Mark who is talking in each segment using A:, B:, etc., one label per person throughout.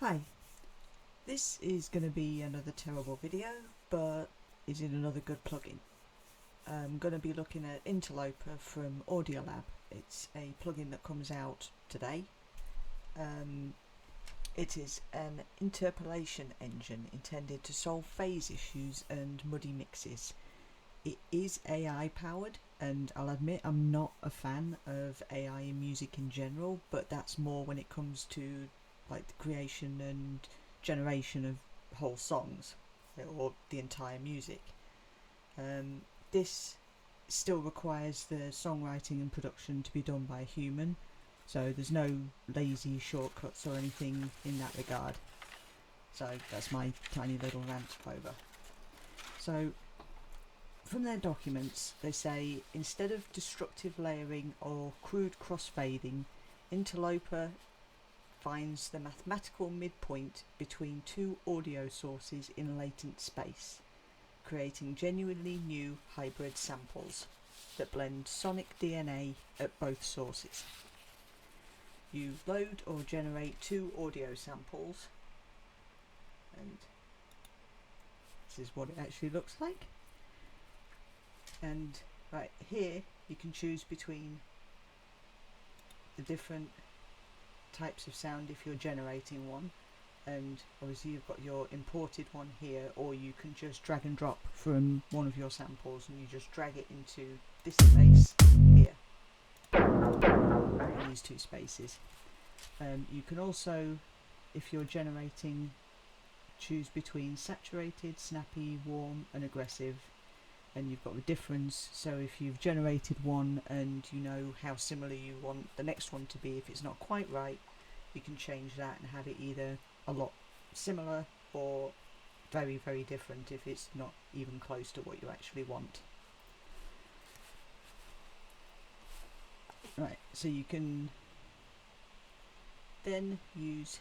A: Hi, this is going to be another terrible video, but is in another good plugin. I'm going to be looking at Interloper from Audiolab. It's a plugin that comes out today. It is an interpolation engine intended to solve phase issues and muddy mixes. It is AI powered, and I'll admit I'm not a fan of AI in music in general, but that's more when it comes to like the creation and generation of whole songs or the entire music. This still requires the songwriting and production to be done by a human, so there's no lazy shortcuts or anything in that regard. So that's my tiny little rant over. So from their documents, they say instead of destructive layering or crude crossfading, Interloper finds the mathematical midpoint between two audio sources in latent space, creating genuinely new hybrid samples that blend sonic DNA at both sources. You load or generate two audio samples, and this is what it actually looks like. And right here you can choose between the different types of sound if you're generating one, and obviously you've got your imported one here, or you can just drag and drop from one of your samples and you just drag it into this space here, in these two spaces. You can also, if you're generating, choose between saturated, snappy, warm and aggressive, and you've got the difference. So if you've generated one and you know how similar you want the next one to be, if it's not quite right, you can change that and have it either a lot similar or very, very different if it's not even close to what you actually want. Right, so you can then use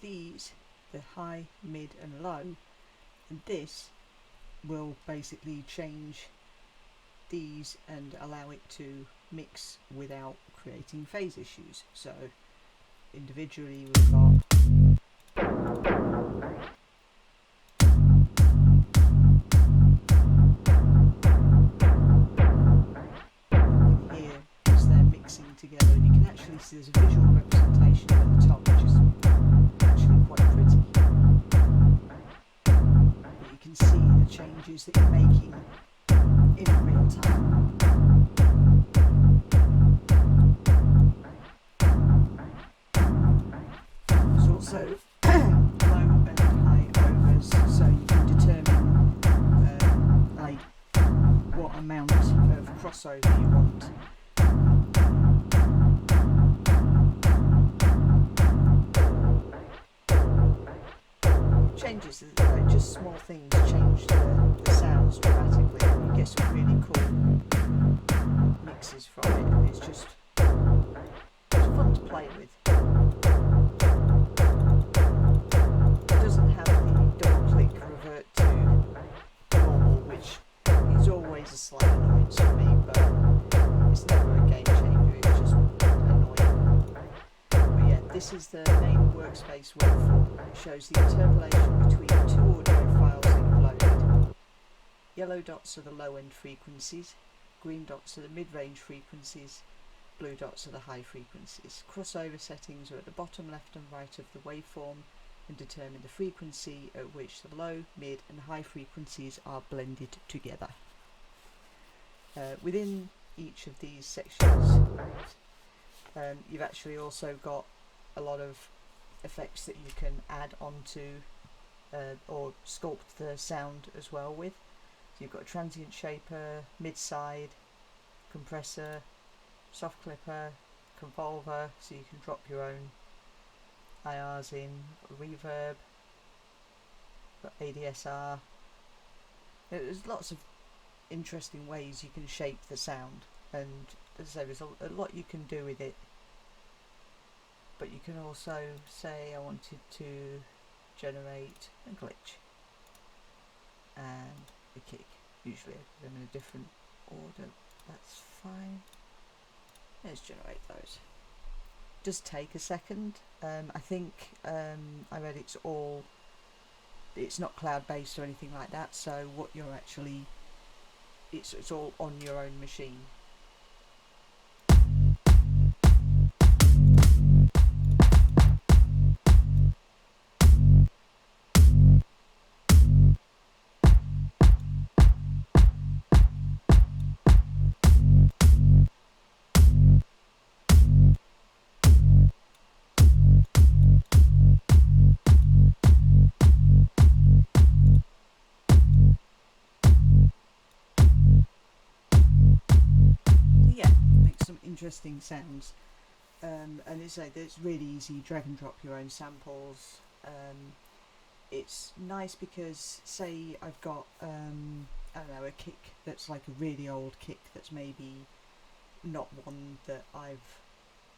A: these, the high, mid and low, and this will basically change these and allow it to mix without creating phase issues. So individually we've got here as they're mixing together, and you can actually see there's a visual representation at the top, which is actually quite pretty. But you can see the changes that you're making in real time. There's also low and high overs, so you can determine like what amount of crossover you want. Changes, like just small things change the sounds dramatically, and you get some really cool mixes from it, and it's just fun to play with. It doesn't have the double click revert to normal, which is always a slight annoyance for me, but it's never a game changer, it's just annoying. But yeah, this is the main workspace waveform. It shows the interpolation between two audio files that you've loaded. Yellow dots are the low end frequencies, green dots are the mid-range frequencies, blue dots are the high frequencies. Crossover settings are at the bottom left and right of the waveform and determine the frequency at which the low, mid and high frequencies are blended together. Within each of these sections you've actually also got a lot of effects that you can add onto or sculpt the sound as well with. So you've got a transient shaper, mid-side, compressor, soft clipper, convolver, so you can drop your own IRs in, reverb, got ADSR. There's lots of interesting ways you can shape the sound, and as I say, there's a lot you can do with it. But you can also say I wanted to generate a glitch and a kick. Usually I put them in a different order, that's fine. Let's generate those. does take a second. I think I read it's not cloud based or anything like that, so what you're actually, it's all on your own machine. Yeah, makes some interesting sounds. And it's really easy, drag and drop your own samples. It's nice because, say I've got I don't know, a kick that's like a really old kick that's maybe not one that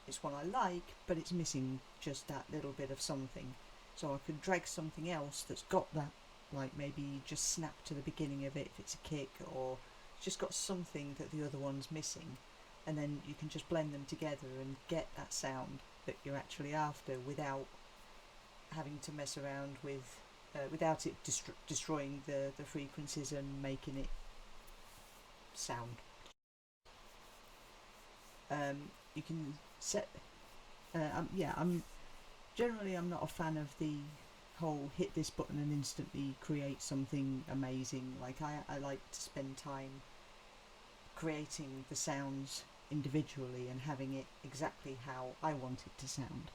A: it's one I like, but it's missing just that little bit of something. So I could drag something else that's got that, like maybe just snap to the beginning of it if it's a kick, or just got something that the other one's missing, and then you can just blend them together and get that sound that you're actually after without having to mess around with, without it destroying the frequencies and making it sound. You can set. I'm generally, I'm not a fan of the whole hit this button and instantly create something amazing. Like I like to spend time creating the sounds individually and having it exactly how I want it to sound.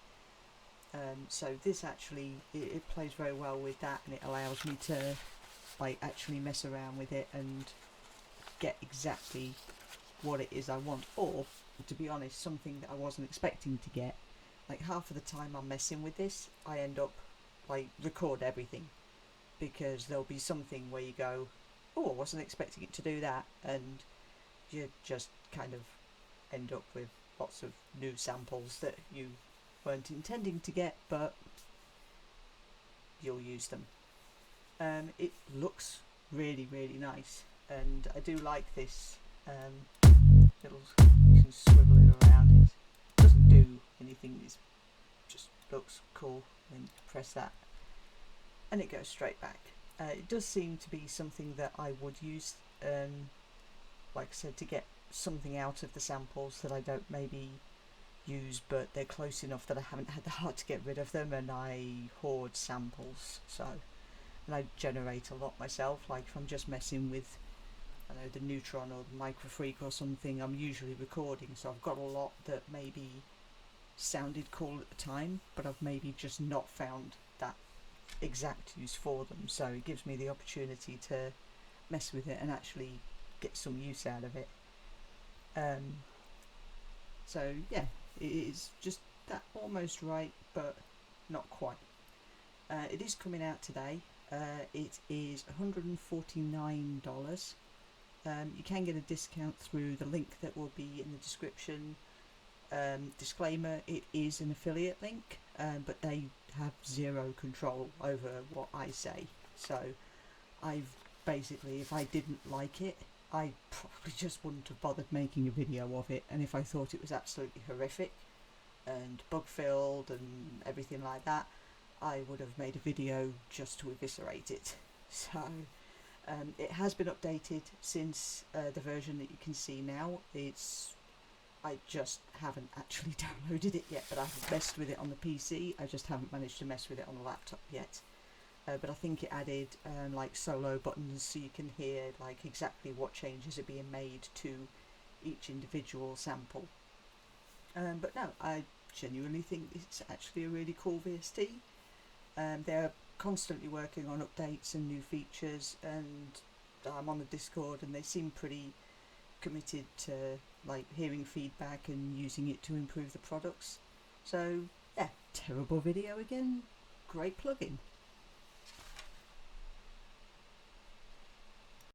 A: So this actually, it plays very well with that, and it allows me to like actually mess around with it and get exactly what it is I want. Or, to be honest, something that I wasn't expecting to get. Like half of the time I'm messing with this, I end up like record everything, because there'll be something where you go, oh, I wasn't expecting it to do that, and you just kind of end up with lots of new samples that you weren't intending to get, but you'll use them. It looks really, really nice, and I do like this little, you can swivel it around. It doesn't do anything, it just looks cool. Then you press that and it goes straight back. It does seem to be something that I would use, like I said, to get something out of the samples that I don't maybe use, but they're close enough that I haven't had the heart to get rid of them, and I hoard samples. So, and I generate a lot myself. Like if I'm just messing with, I know, the neutron or the microfreak or something, I'm usually recording, so I've got a lot that maybe sounded cool at the time, but I've maybe just not found that exact use for them. So it gives me the opportunity to mess with it and actually get some use out of it. So yeah, it is just that almost right, but not quite. It is coming out today. It is $149. You can get a discount through the link that will be in the description. Disclaimer, it is an affiliate link, but they have zero control over what I say. So I've basically, if I didn't like it, I probably just wouldn't have bothered making a video of it, and if I thought it was absolutely horrific and bug filled and everything like that, I would have made a video just to eviscerate it. So it has been updated since the version that you can see now. I just haven't actually downloaded it yet, but I've messed with it on the PC. I just haven't managed to mess with it on the laptop yet. But I think it added like solo buttons, so you can hear like exactly what changes are being made to each individual sample. But no, I genuinely think it's actually a really cool VST. They're constantly working on updates and new features, and I'm on the Discord, and they seem pretty committed to like hearing feedback and using it to improve the products. So yeah, terrible video again, great plugin.